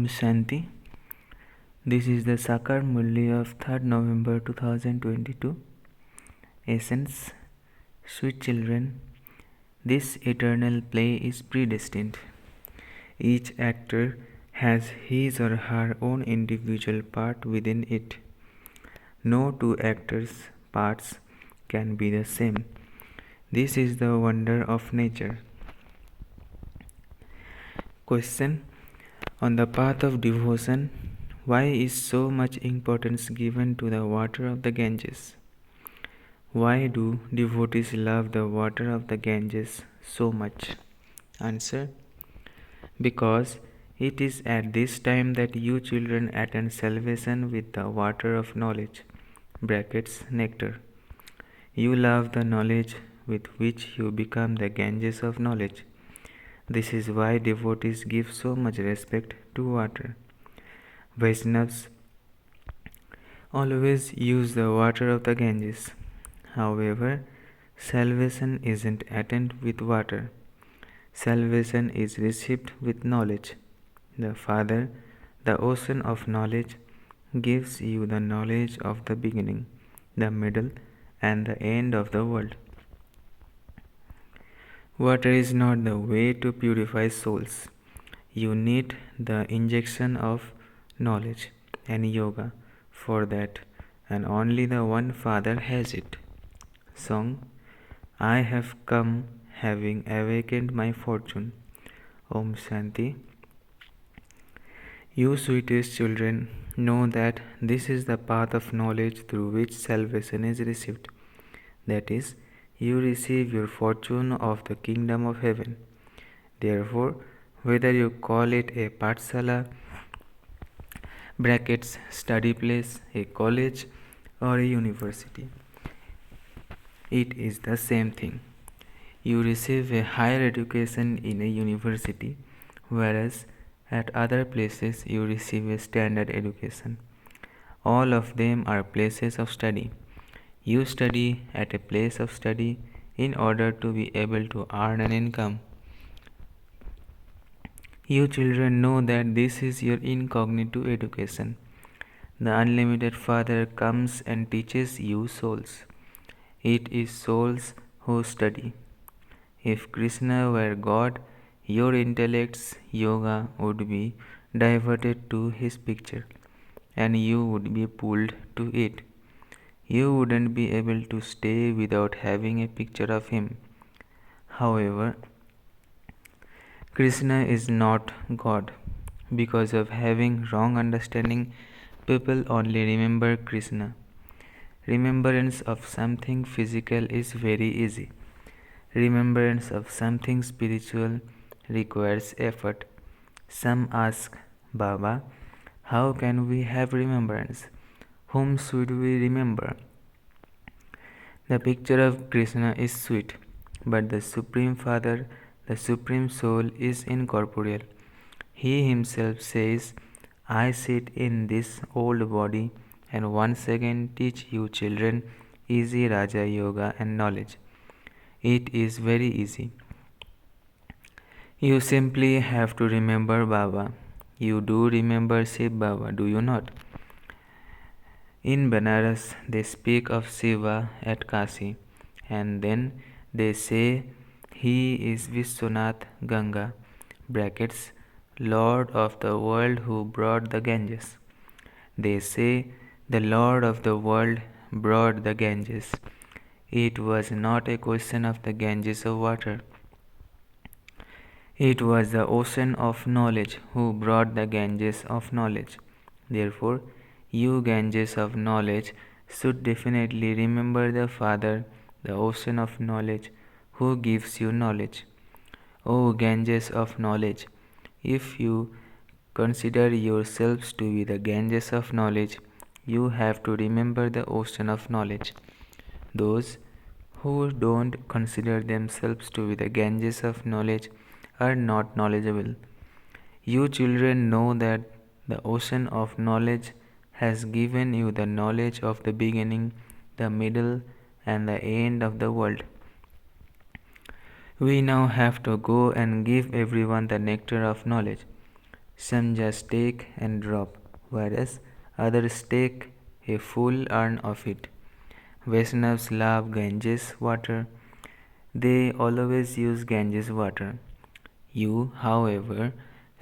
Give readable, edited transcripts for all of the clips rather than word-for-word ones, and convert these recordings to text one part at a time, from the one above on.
Shanti. This is the Sakar Murli of 3rd November 2022. Essence, sweet children, this eternal play is predestined. Each actor has his or her own individual part within it. No two actors' parts can be the same. This is the wonder of nature. Question: on the path of devotion, why is so much importance given to the water of the Ganges? Why do devotees love the water of the Ganges so much? Answer: because it is at this time that you children attain salvation with the water of knowledge (nectar). You love the knowledge with which you become the Ganges of knowledge. This is why devotees give so much respect to water. Vaishnavas always use the water of the Ganges. However, salvation isn't attained with water. Salvation is received with knowledge. The Father, the ocean of knowledge, gives you the knowledge of the beginning, the middle, and the end of the world. Water is not the way to purify souls. You need the injection of knowledge and yoga for that, and only the one Father has it. Song: I have come having awakened my fortune. Om Shanti. You sweetest children, know that this is the path of knowledge through which salvation is received. That is, you receive your fortune of the kingdom of heaven. Therefore, whether you call it a pathsala (study place), a college, or a university, it is the same thing. You receive a higher education in a university, whereas at other places you receive a standard education. All of them are places of study. You study at a place of study in order to be able to earn an income. You children know that this is your incognito education. The unlimited Father comes and teaches you souls. It is souls who study. If Krishna were God, your intellect's yoga would be diverted to his picture, and you would be pulled to it. You wouldn't be able to stay without having a picture of him. However, Krishna is not God. Because of having wrong understanding, people only remember Krishna. Remembrance of something physical is very easy. Remembrance of something spiritual requires effort. Some ask, Baba, how can we have remembrance? Whom should we remember? The picture of Krishna is sweet, but the Supreme Father, the Supreme Soul, is incorporeal. He himself says, I sit in this old body and once again teach you children easy Raja Yoga and knowledge. It is very easy. You simply have to remember Baba. You do remember Shiv Baba, do you not? In Banaras, they speak of Shiva at Kashi, and then they say he is Vishwanath Ganga (Lord of the world who brought the Ganges). They say the Lord of the world brought the Ganges. It was not a question of the Ganges of water. It was the ocean of knowledge who brought the Ganges of knowledge. Therefore, you Ganges of knowledge should definitely remember the Father, the ocean of knowledge, who gives you knowledge. O Ganges of knowledge, if you consider yourselves to be the Ganges of knowledge, you have to remember the ocean of knowledge. Those who don't consider themselves to be the Ganges of knowledge are not knowledgeable. You children know that the ocean of knowledge has given you the knowledge of the beginning, the middle, and the end of the world. We now have to go and give everyone the nectar of knowledge. Some just take and drop, whereas others take a full urn of it. Vaishnavas love Ganges water. They always use Ganges water. You, however,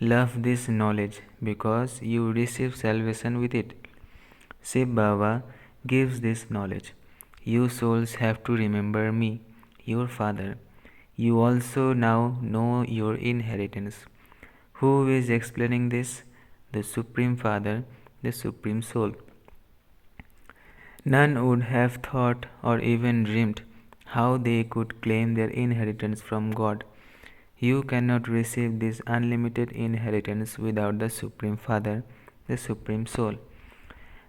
love this knowledge because you receive salvation with it. Shiv Baba gives this knowledge. You souls have to remember me, your father. You also now know your inheritance. Who is explaining this? The Supreme Father, the Supreme Soul. None would have thought or even dreamed how they could claim their inheritance from God. You cannot receive this unlimited inheritance without the Supreme Father, the Supreme Soul.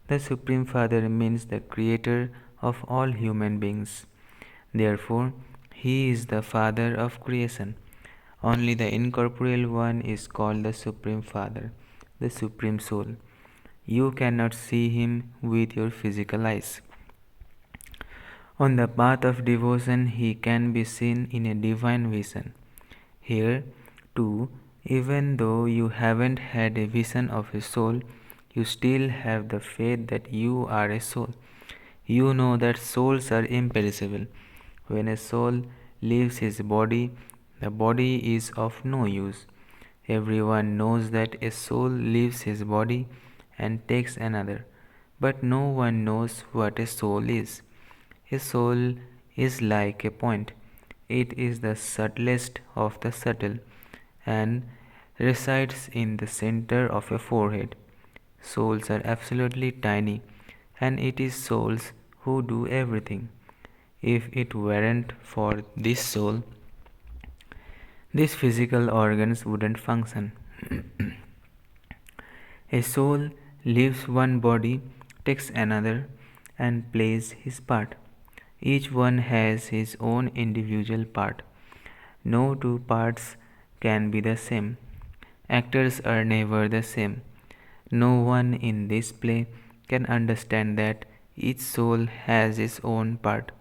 The Supreme Father means the creator of all human beings. Therefore, He is the Father of creation. Only the incorporeal one is called the Supreme Father, the Supreme Soul. You cannot see Him with your physical eyes. On the path of devotion, He can be seen in a divine vision. Here, too, even though you haven't had a vision of a soul, you still have the faith that you are a soul. You know that souls are imperishable. When a soul leaves his body, the body is of no use. Everyone knows that a soul leaves his body and takes another, but no one knows what a soul is. A soul is like a point. It is the subtlest of the subtle and resides in the center of a forehead. Souls are absolutely tiny, and it is souls who do everything. If it weren't for this soul, these physical organs wouldn't function. A soul leaves one body, takes another, and plays his part. Each one has his own individual part. No two parts can be the same. Actors are never the same. No one in this play can understand that each soul has its own part.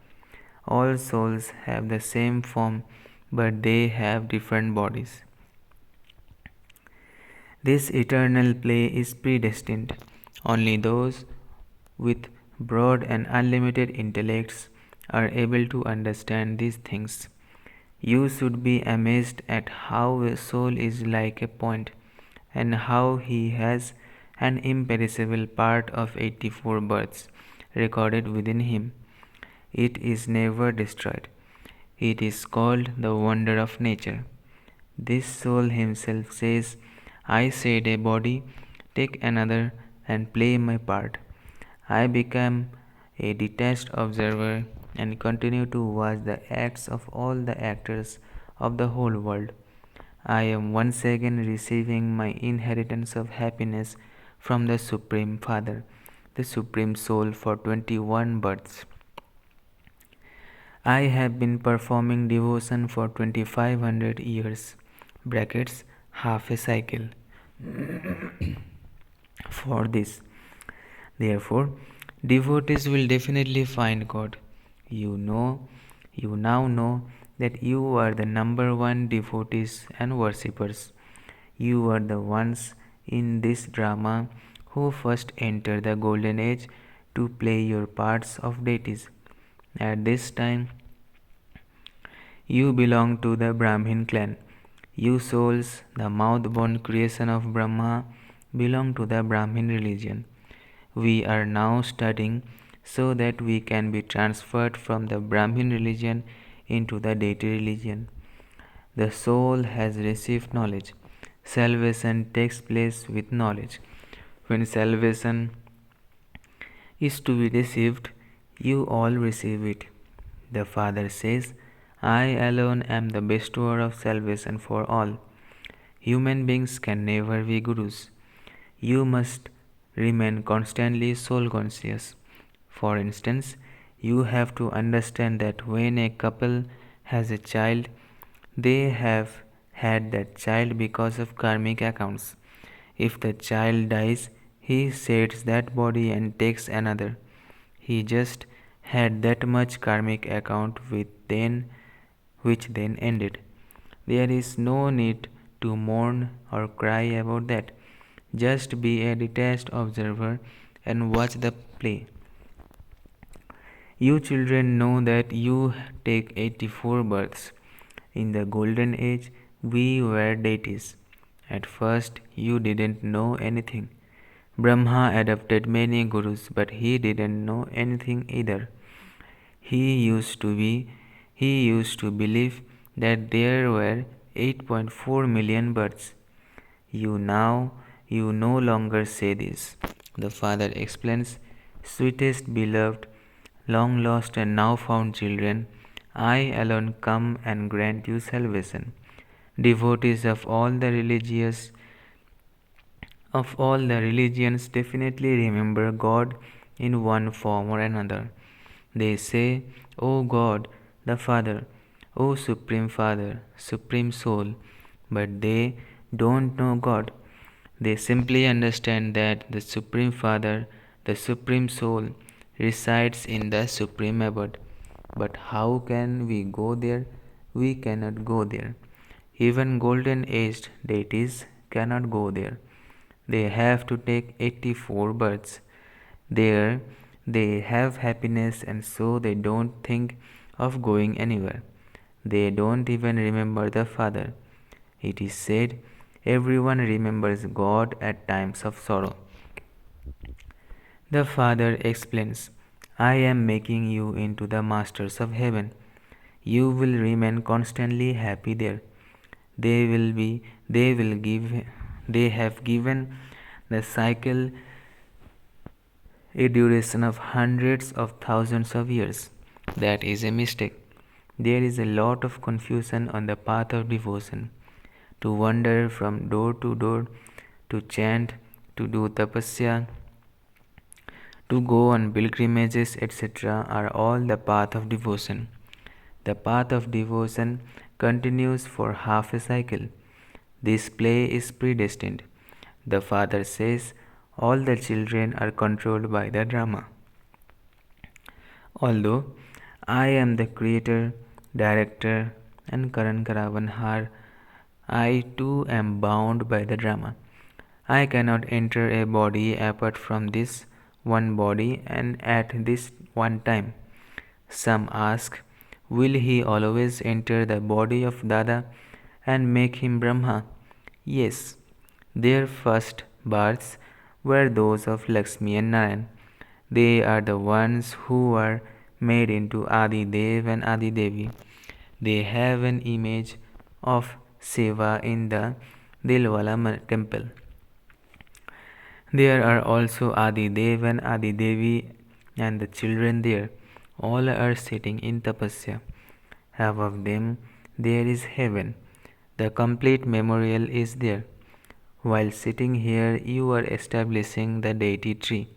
All souls have the same form, but they have different bodies. This eternal play is predestined. Only those with broad and unlimited intellects are able to understand these things. You should be amazed at how a soul is like a point, and how he has an imperishable part of 84 births recorded within him. It is never destroyed. It is called the wonder of nature. This soul himself says, I shed a body, take another, and play my part. I become a detached observer and continue to watch the acts of all the actors of the whole world. I am once again receiving my inheritance of happiness from the Supreme Father, the Supreme Soul, for 21 births. I have been performing devotion for 2500 years, brackets, half a cycle. For this, therefore, devotees will definitely find God. You now know that you are the number one devotees and worshippers. You are the ones in this drama who first enter the golden age to play your parts of deities. At this time, you belong to the Brahmin clan. You souls, the mouth-born creation of Brahma, belong to the Brahmin religion. We are now studying so that we can be transferred from the Brahmin religion into the deity religion. The soul has received knowledge. Salvation takes place with knowledge. When salvation is to be received, you all receive it. The Father says, I alone am the bestower of salvation for all. Human beings can never be gurus. You must remain constantly soul conscious. For instance, you have to understand that when a couple has a child, they have had that child because of karmic accounts. If the child dies, he sheds that body and takes another. He just had that much karmic account which then ended. There is no need to mourn or cry about that. Just be a detached observer and watch the play. You children know that you take 84 births. In the golden age, we were deities. At first, you didn't know anything. Brahma adopted many gurus, but he didn't know anything either. He used to be he used to believe that there were 8.4 million birds. You no longer say this. The father explains, sweetest beloved, long lost and now found children, I alone come and grant you salvation. Devotees of all the religions definitely remember God in one form or another. They say, O God, the Father, O Supreme Father, Supreme Soul, but they don't know God. They simply understand that the Supreme Father, the Supreme Soul, resides in the Supreme Abode. But how can we go there? We cannot go there. Even golden aged deities cannot go there. They have to take 84 births. There they have happiness and so they don't think of going anywhere. They don't even remember the Father. It is said everyone remembers God at times of sorrow. The Father explains, I am making you into the masters of heaven. You will remain constantly happy there. They will be they will give they have given the cycle a duration of hundreds of thousands of years. That is a mistake. There is a lot of confusion on the path of devotion. To wander from door to door, to chant, to do tapasya, to go on pilgrimages, etc., are all the path of devotion. The path of devotion continues for half a cycle. This play is predestined. The father says all the children are controlled by the drama. Although I am the creator, director, and Karan Karavanhar, I too am bound by the drama. I cannot enter a body apart from this one body and at this one time. Some ask, will he always enter the body of Dada and make him Brahma? Yes. Their first births were those of Lakshmi and Narayan. They are the ones who are made into Adi Dev and Adi Devi. They have an image of Shiva in the Dilwala temple. There are also Adi Dev and Adi Devi and the children there. All are sitting in tapasya. Above them there is heaven. The complete memorial is there. While sitting here, you are establishing the deity tree.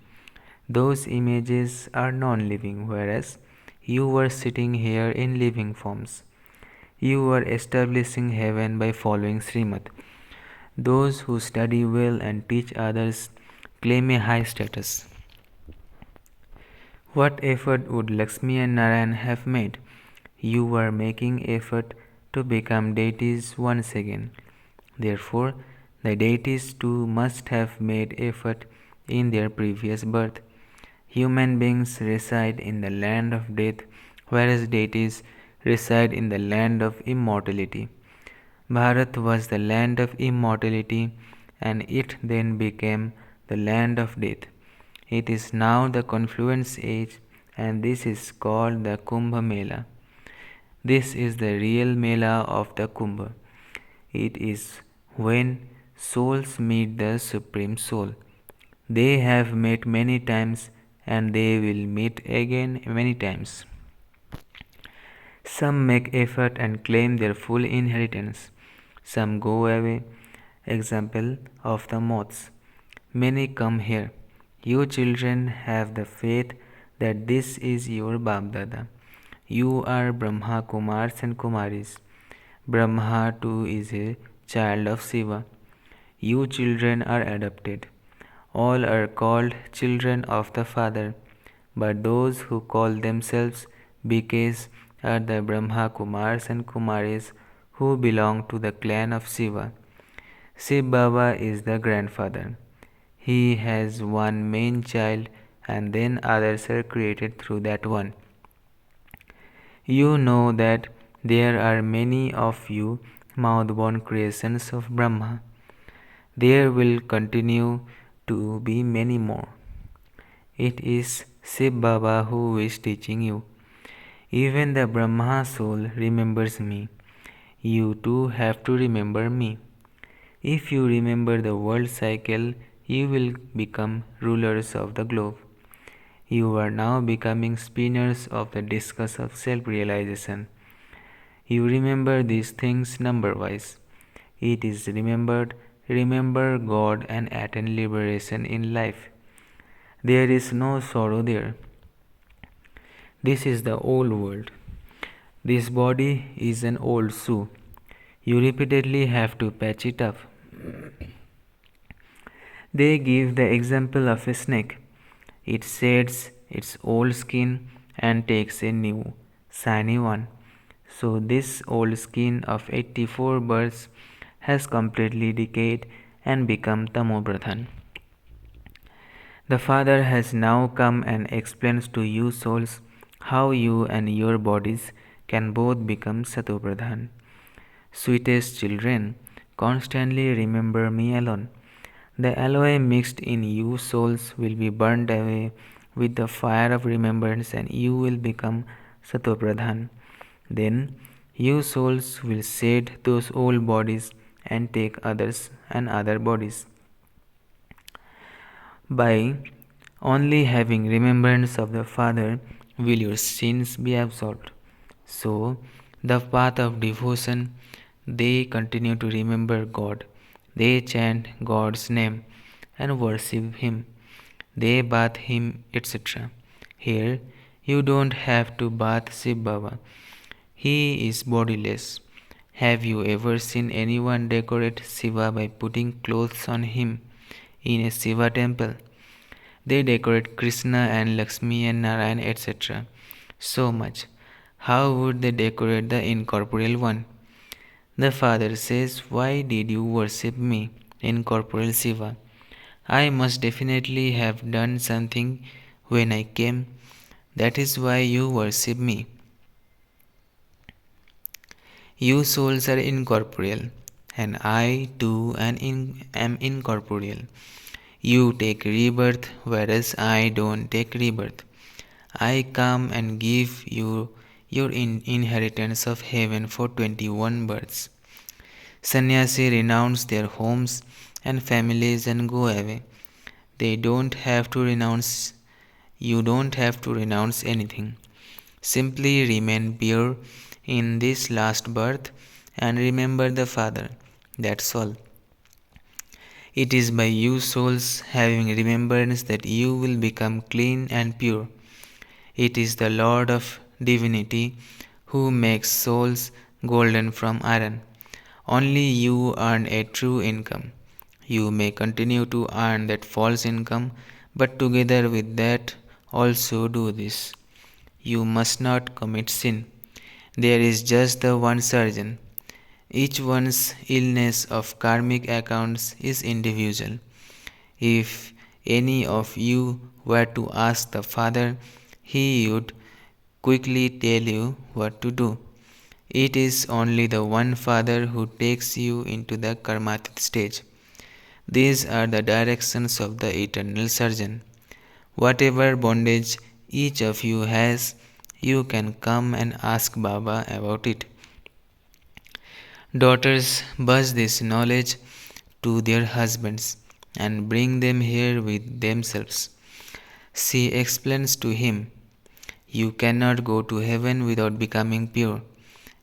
Those images are non living, whereas you are sitting here in living forms. You are establishing heaven by following Srimad. Those who study well and teach others claim a high status. What effort would Lakshmi and Narayan have made? You are making effort to become deities once again. Therefore, the deities too must have made effort in their previous birth. Human beings reside in the land of death, whereas deities reside in the land of immortality. Bharat was the land of immortality, and it then became the land of death. It is now the confluence age, and this is called the Kumbh Mela. This is the real Mela of the Kumbh. It is when souls meet the Supreme Soul. They have met many times and they will meet again many times. Some make effort and claim their full inheritance. Some go away. Example of the moths. Many come here. You children have the faith that this is your Bab Dada. You are Brahma Kumars and Kumaris. Brahma too is a child of Shiva. You children are adopted. All are called children of the Father, but those who call themselves BKs are the Brahma Kumars and Kumaris who belong to the clan of Shiva. Shiv Baba is the grandfather. He has one main child and then others are created through that one. You know that there are many of you mouth-born creations of Brahma. There will continue to be many more. It is Shiv Baba who is teaching you. Even the Brahma soul remembers me. You too have to remember me. If you remember the world cycle, you will become rulers of the globe. You are now becoming spinners of the discus of self-realization. You remember these things number-wise. It is remember God and attain liberation in life. There is no sorrow there. This is the old world. This body is an old shoe. You repeatedly have to patch it up. They give the example of a snake. It sheds its old skin and takes a new, shiny one. So this old skin of 84 birds has completely decayed and become tamopradhan. The Father has now come and explains to you souls how you and your bodies can both become satopradhan. Sweetest children, constantly remember me alone. The alloy mixed in you souls will be burned away with the fire of remembrance and you will become satopradhan. Then you souls will shed those old bodies and take others and other bodies. By only having remembrance of the Father will your sins be absolved. So, the path of devotion, they continue to remember God. They chant God's name and worship Him. They bath Him, etc. Here, you don't have to bath Shiv Baba. He is bodiless. Have you ever seen anyone decorate Shiva by putting clothes on him in a Shiva temple? They decorate Krishna and Lakshmi and Narayan, etc. So much. How would they decorate the incorporeal one? The Father says, why did you worship me, incorporeal Shiva? I must definitely have done something when I came. That is why you worship me. You souls are incorporeal, and I too am incorporeal. You take rebirth, whereas I don't take rebirth. I come and give you your inheritance of heaven for 21 births. Sannyasi renounce their homes and families and go away. They don't have to renounce, you don't have to renounce anything. Simply remain pure in this last birth and remember the Father. That's all. It is by you souls having remembrance that you will become clean and pure. It is the Lord of divinity who makes souls golden from iron. Only you earn a true income. You may continue to earn that false income, but together with that also do this. You must not commit sin. There is just the one surgeon. Each one's illness of karmic accounts is individual. If any of you were to ask the Father, he would quickly tell you what to do. It is only the one Father who takes you into the karmatit stage. These are the directions of the eternal surgeon. Whatever bondage each of you has, you can come and ask Baba about it. Daughters, buzz this knowledge to their husbands and bring them here with themselves. She explains to him, you cannot go to heaven without becoming pure.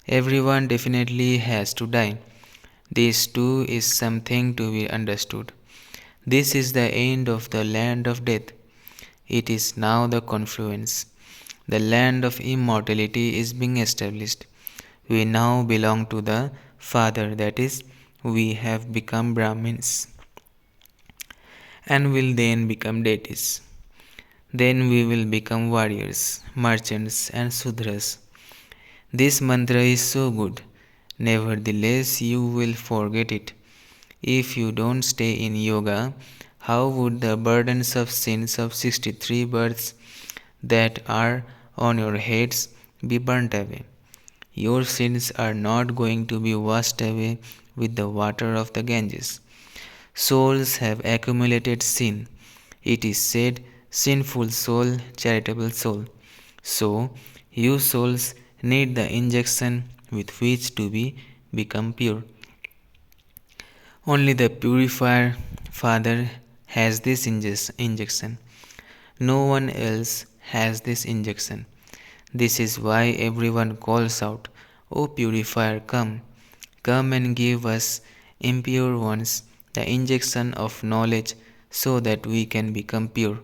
Everyone definitely has to die. This too is something to be understood. This is the end of the land of death. It is now the confluence. The land of immortality is being established. We now belong to the Father, that is, we have become Brahmins and will then become deities. Then we will become warriors, merchants, and Sudras. This mantra is so good. Nevertheless, you will forget it. If you don't stay in yoga, how would the burdens of sins of 63 births that are on your heads be burnt away? Your sins are not going to be washed away with the water of the Ganges. Souls have accumulated sin. It is said, sinful soul, charitable soul. So, you souls need the injection with which to become pure. Only the purifier Father has this injection. No one else has this injection. This is why everyone calls out, O purifier, come. Come and give us impure ones the injection of knowledge so that we can become pure.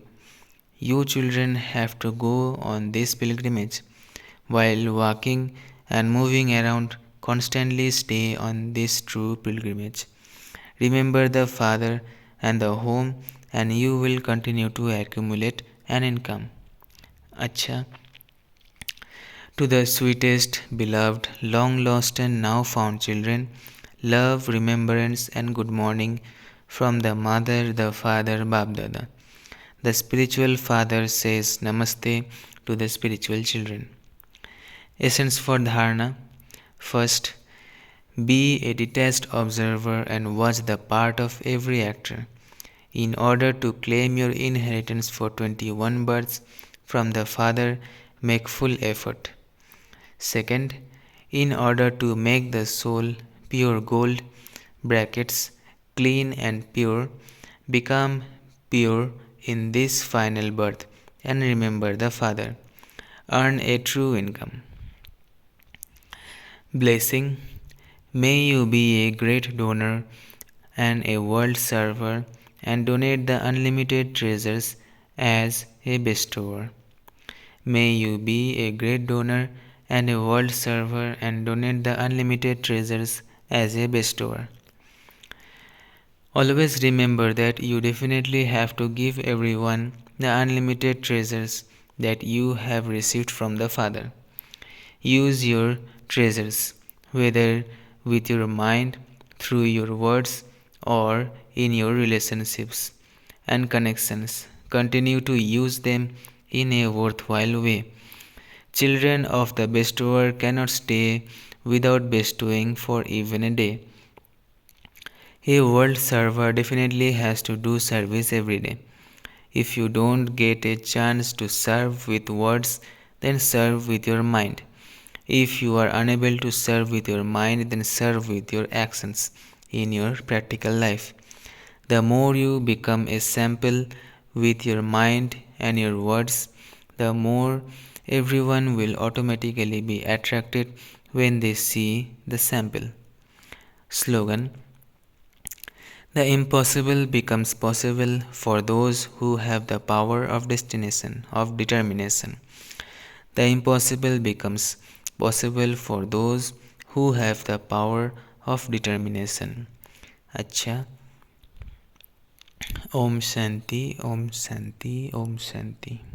You children have to go on this pilgrimage. While walking and moving around, constantly stay on this true pilgrimage. Remember the Father and the home, and you will continue to accumulate an income. Acha. To the sweetest, beloved, long lost, and now found children, love, remembrance, and good morning from the Mother, the Father, Bab Dada. The spiritual father says Namaste to the spiritual children. Essence for Dharana. First, be a detached observer and watch the part of every actor. In order to claim your inheritance for 21 births from the Father, make full effort. Second, in order to make the soul pure gold, brackets, clean and pure, become pure in this final birth and remember the Father. Earn a true income. Blessing. May you be a great donor and a world server and donate the unlimited treasures as a bestower. May you be a great donor and a world server and donate the unlimited treasures as a bestower. Always remember that you definitely have to give everyone the unlimited treasures that you have received from the Father. Use your treasures, whether with your mind, through your words, or in your relationships and connections. Continue to use them in a worthwhile way. Children of the bestower cannot stay without bestowing for even a day. A world server definitely has to do service every day. If you don't get a chance to serve with words, then serve with your mind. If you are unable to serve with your mind, then serve with your actions in your practical life. The more you become a sample with your mind and your words, the more everyone will automatically be attracted when they see the sample. Slogan. The impossible becomes possible for those who have the power of determination. The impossible becomes possible for those who have the power of determination. अच्छा. Om Shanti, Om Shanti, Om Shanti.